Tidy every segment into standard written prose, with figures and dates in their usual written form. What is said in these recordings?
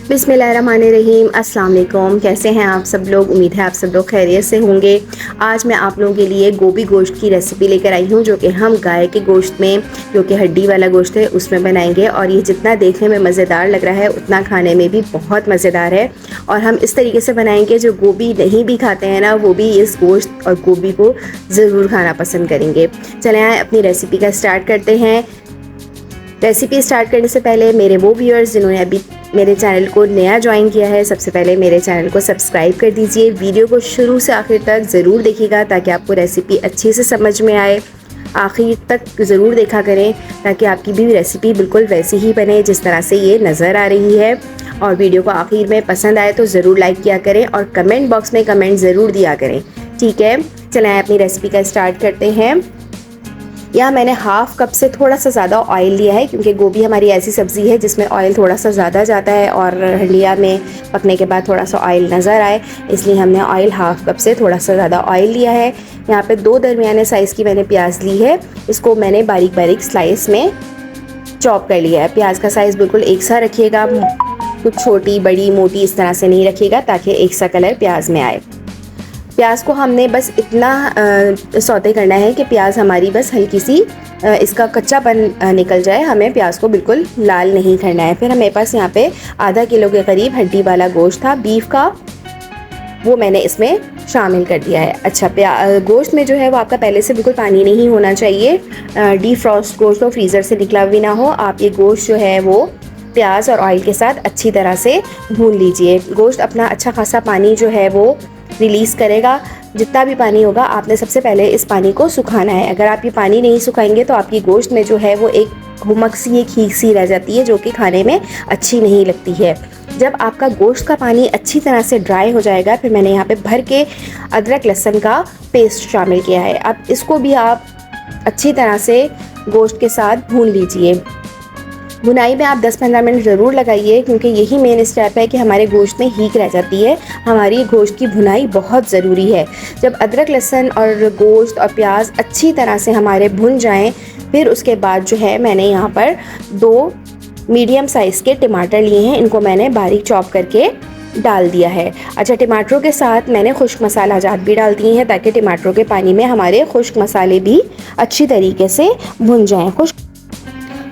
बिस्मिल्लाहिर्रहमानिर्रहीम। अस्सलाम वालेकुम। कैसे हैं आप सब लोग? उम्मीद है आप सब लोग खैरियत से होंगे। आज मैं आप लोगों के लिए गोभी गोश्त की रेसिपी लेकर आई हूँ, जो कि हम गाय के गोश्त में, जो कि हड्डी वाला गोश्त है, उसमें बनाएंगे। और ये जितना देखने में मज़ेदार लग रहा है उतना खाने में भी बहुत मज़ेदार है। और हम इस तरीके से बनाएंगे जो गोभी नहीं भी खाते हैं ना, वो भी इस गोश्त और गोभी को ज़रूर खाना पसंद करेंगे। चलें आए अपनी रेसिपी का स्टार्ट करते हैं। रेसिपी स्टार्ट करने से पहले मेरे वो व्यूअर्स जिन्होंने अभी मेरे चैनल को नया ज्वाइन किया है, सबसे पहले मेरे चैनल को सब्सक्राइब कर दीजिए। वीडियो को शुरू से आखिर तक ज़रूर देखिएगा ताकि आपको रेसिपी अच्छे से समझ में आए। आखिर तक ज़रूर देखा करें ताकि आपकी भी रेसिपी बिल्कुल वैसी ही बने जिस तरह से ये नज़र आ रही है। और वीडियो को आखिर में पसंद आए तो ज़रूर लाइक किया करें और कमेंट बॉक्स में कमेंट ज़रूर दिया करें, ठीक है। चलें अपनी रेसिपी का स्टार्ट करते हैं। यहाँ मैंने हाफ़ कप से थोड़ा सा ज़्यादा ऑयल लिया है, क्योंकि गोभी हमारी ऐसी सब्ज़ी है जिसमें ऑयल थोड़ा सा ज़्यादा जाता है और हंडिया में पकने के बाद थोड़ा सा ऑयल नज़र आए, इसलिए हमने ऑयल हाफ़ कप से थोड़ा सा ज़्यादा ऑयल लिया है। यहाँ पे 2 दरमियाने साइज़ की मैंने प्याज ली है, इसको मैंने बारीक बारीक स्लाइस में चॉप कर लिया है। प्याज का साइज़ बिल्कुल एक सा रखिएगा, कुछ छोटी बड़ी मोटी इस तरह से नहीं रखिएगा ताकि एक सा कलर प्याज में आए। प्याज को हमने बस इतना सौते करना है कि प्याज हमारी बस हल्की सी इसका कच्चापन निकल जाए, हमें प्याज को बिल्कुल लाल नहीं करना है। फिर हमारे पास यहाँ पे आधा किलो के करीब हड्डी वाला गोश्त था बीफ का, वो मैंने इसमें शामिल कर दिया है। अच्छा, गोश्त में जो है वो आपका पहले से बिल्कुल पानी नहीं होना चाहिए। डीफ्रॉस्ट गोश्त हो, फ्रीज़र से निकला भी ना हो। आप ये गोश्त जो है वो प्याज और ऑयल के साथ अच्छी तरह से भून लीजिए। गोश्त अपना अच्छा खासा पानी जो है वो रिलीज़ करेगा। जितना भी पानी होगा आपने सबसे पहले इस पानी को सुखाना है। अगर आप ये पानी नहीं सुखाएंगे तो आपकी गोश्त में जो है वो एक घुमक सी, एक खीक सी रह जाती है, जो कि खाने में अच्छी नहीं लगती है। जब आपका गोश्त का पानी अच्छी तरह से ड्राई हो जाएगा, फिर मैंने यहाँ पे भर के अदरक लहसुन का पेस्ट शामिल किया है। अब इसको भी आप अच्छी तरह से गोश्त के साथ भून लीजिए। भुनाई में आप 10-15 मिनट ज़रूर लगाइए, क्योंकि यही मेन स्टेप है कि हमारे गोश्त में हीक रह जाती है। हमारी गोश्त की भुनाई बहुत ज़रूरी है। जब अदरक लहसुन और गोश्त और प्याज अच्छी तरह से हमारे भुन जाएं, फिर उसके बाद जो है मैंने यहाँ पर 2 मीडियम साइज़ के टमाटर लिए हैं, इनको मैंने बारीक चॉप करके डाल दिया है। अच्छा, टमाटरों के साथ मैंने खुश्क मसाला जात भी डाल दिए हैं ताकि टमाटरों के पानी में हमारे खुश्क मसाले भी अच्छी तरीके से भुन जाएँ।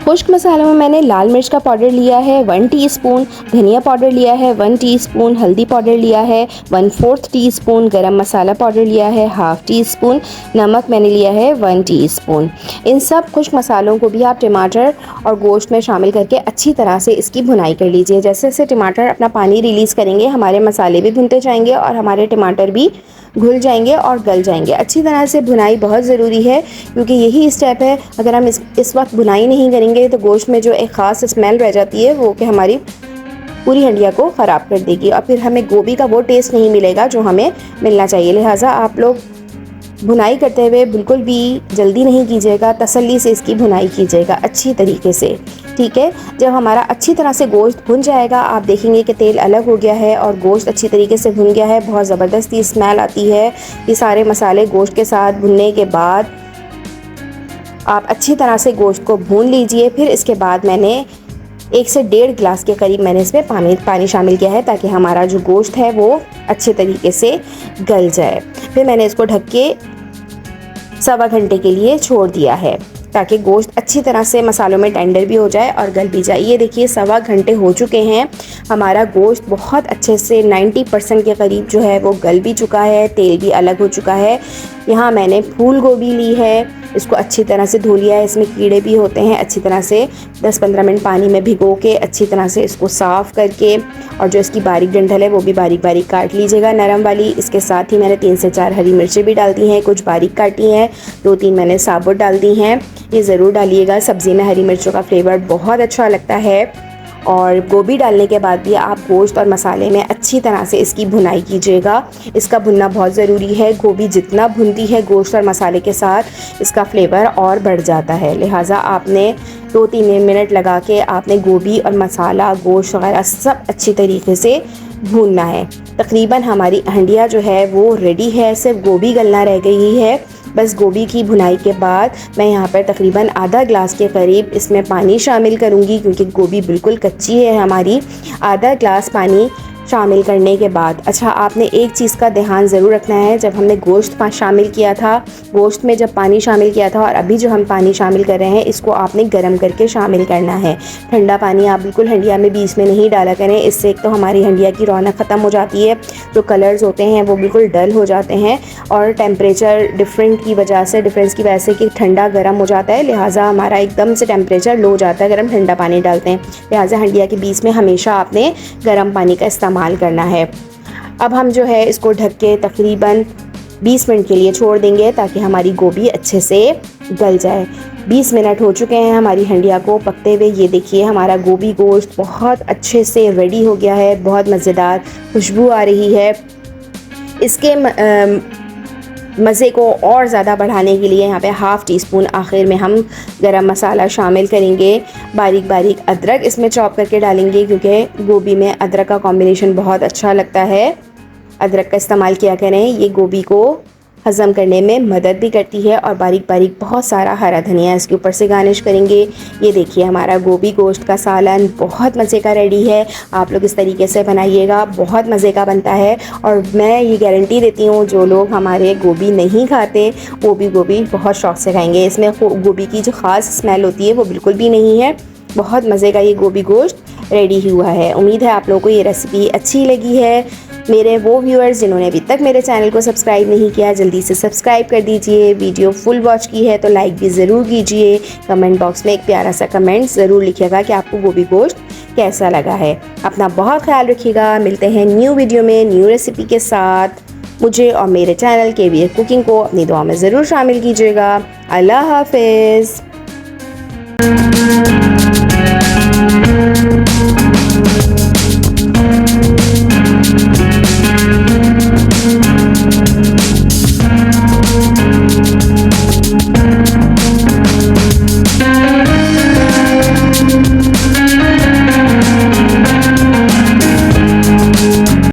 खुश्क मसालों में मैंने लाल मिर्च का पाउडर लिया है 1 टीस्पून, धनिया पाउडर लिया है 1 टीस्पून, हल्दी पाउडर लिया है 1/4 टीस्पून, गरम मसाला पाउडर लिया है 1/2 टीस्पून, नमक मैंने लिया है 1 टीस्पून। इन सब खुश्क मसालों को भी आप टमाटर और गोश्त में शामिल करके अच्छी तरह से इसकी भुनाई कर लीजिए। जैसे जैसे टमाटर अपना पानी रिलीज़ करेंगे, हमारे मसाले भी भुनते जाएंगे और हमारे टमाटर भी घुल जाएंगे और गल जाएंगे। अच्छी तरह से भुनाई बहुत ज़रूरी है, क्योंकि यही स्टेप है। अगर हम इस वक्त भुनाई नहीं करेंगे तो गोश्त में जो एक ख़ास स्मेल रह जाती है वो कि हमारी पूरी हंडिया को ख़राब कर देगी और फिर हमें गोभी का वो टेस्ट नहीं मिलेगा जो हमें मिलना चाहिए। लिहाजा आप लोग भुनाई करते हुए बिल्कुल भी जल्दी नहीं कीजिएगा, तसल्ली से इसकी भुनाई कीजिएगा अच्छी तरीके से, ठीक है। जब हमारा अच्छी तरह से गोश्त भुन जाएगा, आप देखेंगे कि तेल अलग हो गया है और गोश्त अच्छी तरीके से भुन गया है। बहुत ज़बरदस्ती स्मेल आती है। ये सारे मसाले गोश्त के साथ भुनने के बाद आप अच्छी तरह से गोश्त को भून लीजिए। फिर इसके बाद मैंने 1 से 1.5 गिलास के करीब मैंने इसमें पानी शामिल किया है ताकि हमारा जो गोश्त है वो अच्छे तरीके से गल जाए। फिर मैंने इसको ढक के 1.25 घंटे के लिए छोड़ दिया है ताकि गोश्त अच्छी तरह से मसालों में टेंडर भी हो जाए और गल भी जाए। ये देखिए 1.25 घंटे हो चुके हैं, हमारा गोश्त बहुत अच्छे से 90% के करीब जो है वो गल भी चुका है, तेल भी अलग हो चुका है। यहाँ मैंने फूल गोभी ली है, इसको अच्छी तरह से धो लिया है, इसमें कीड़े भी होते हैं। अच्छी तरह से 10-15 मिनट पानी में भिगो के अच्छी तरह से इसको साफ़ करके, और जो इसकी बारीक डंठल है वो भी बारीक बारीक काट लीजिएगा, नरम वाली। इसके साथ ही मैंने 3 से 4 हरी मिर्चें भी डाल दी हैं, कुछ बारीक काटी हैं, 2-3 मैंने साबुत डाल दी हैं। ये ज़रूर डालिएगा, सब्ज़ी में हरी मिर्चों का फ्लेवर बहुत अच्छा लगता है। और गोभी डालने के बाद भी आप गोश्त और मसाले में अच्छी तरह से इसकी भुनाई कीजिएगा। इसका भुनना बहुत ज़रूरी है। गोभी जितना भुनती है गोश्त और मसाले के साथ, इसका फ्लेवर और बढ़ जाता है। लिहाजा आपने 2-3 मिनट लगा के आपने गोभी और मसाला, गोश्त वगैरह सब अच्छी तरीके से भूनना है। तकरीबन हमारी हंडिया जो है वो रेडी है, सिर्फ गोभी गलना रह गई है। बस गोभी की भुनाई के बाद मैं यहाँ पर तकरीबन आधा ग्लास के करीब इसमें पानी शामिल करूँगी, क्योंकि गोभी बिल्कुल कच्ची है हमारी। आधा ग्लास पानी शामिल करने के बाद, अच्छा आपने एक चीज़ का ध्यान ज़रूर रखना है, जब हमने गोश्त शामिल किया था, गोश्त में जब पानी शामिल किया था और अभी जो हम पानी शामिल कर रहे हैं, इसको आपने गर्म करके शामिल करना है। ठंडा पानी आप बिल्कुल हंडिया में बीच में नहीं डाला करें, इससे एक तो हमारी हंडिया की रौनक ख़त्म हो जाती है, जो कलर्स होते हैं वो बिल्कुल डल हो जाते हैं, और टेम्परेचर डिफरेंस की वजह से कि ठंडा गर्म हो जाता है, लिहाजा हमारा एकदम से टेम्परेचर लो हो जाता है अगर हम ठंडा पानी डालते हैं। लिहाजा हंडिया के बीच में हमेशा आपने गर्म पानी का इस्तेमाल करना है। अब हम जो है इसको ढक के तकरीबन 20 मिनट के लिए छोड़ देंगे ताकि हमारी गोभी अच्छे से गल जाए। 20 मिनट हो चुके हैं हमारी हंडिया को पकते हुए। ये देखिए हमारा गोभी गोश्त बहुत अच्छे से रेडी हो गया है, बहुत मज़ेदार खुशबू आ रही है। इसके मज़े को और ज़्यादा बढ़ाने के लिए यहाँ पे हाफ़ टी स्पून आखिर में हम गरम मसाला शामिल करेंगे। बारीक बारीक अदरक इसमें चॉप करके डालेंगे, क्योंकि गोभी में अदरक का कॉम्बिनेशन बहुत अच्छा लगता है। अदरक का इस्तेमाल किया करें, ये गोभी को हज़म करने में मदद भी करती है। और बारीक बारीक बहुत सारा हरा धनिया इसके ऊपर से गार्निश करेंगे। ये देखिए हमारा गोभी गोश्त का सालन बहुत मज़े का रेडी है। आप लोग इस तरीके से बनाइएगा, बहुत मज़े का बनता है। और मैं ये गारंटी देती हूँ जो लोग हमारे गोभी नहीं खाते वो भी गोभी बहुत शौक़ से खाएँगे। इसमें गोभी की जो ख़ास स्मेल होती है वो बिल्कुल भी नहीं है। बहुत मज़े का ये गोभी गोश्त रेडी हुआ है। उम्मीद है आप लोगों को ये रेसिपी अच्छी लगी है। मेरे वो व्यूअर्स जिन्होंने अभी तक मेरे चैनल को सब्सक्राइब नहीं किया, जल्दी से सब्सक्राइब कर दीजिए। वीडियो फुल वॉच की है तो लाइक भी ज़रूर कीजिए। कमेंट बॉक्स में एक प्यारा सा कमेंट ज़रूर लिखिएगा कि आपको गोभी गोश्त कैसा लगा है। अपना बहुत ख्याल रखिएगा। मिलते हैं न्यू वीडियो में न्यू रेसिपी के साथ। मुझे और मेरे चैनल KVF कुकिंग को अपनी दुआ में ज़रूर शामिल कीजिएगा। अल्लाह हाफिज़।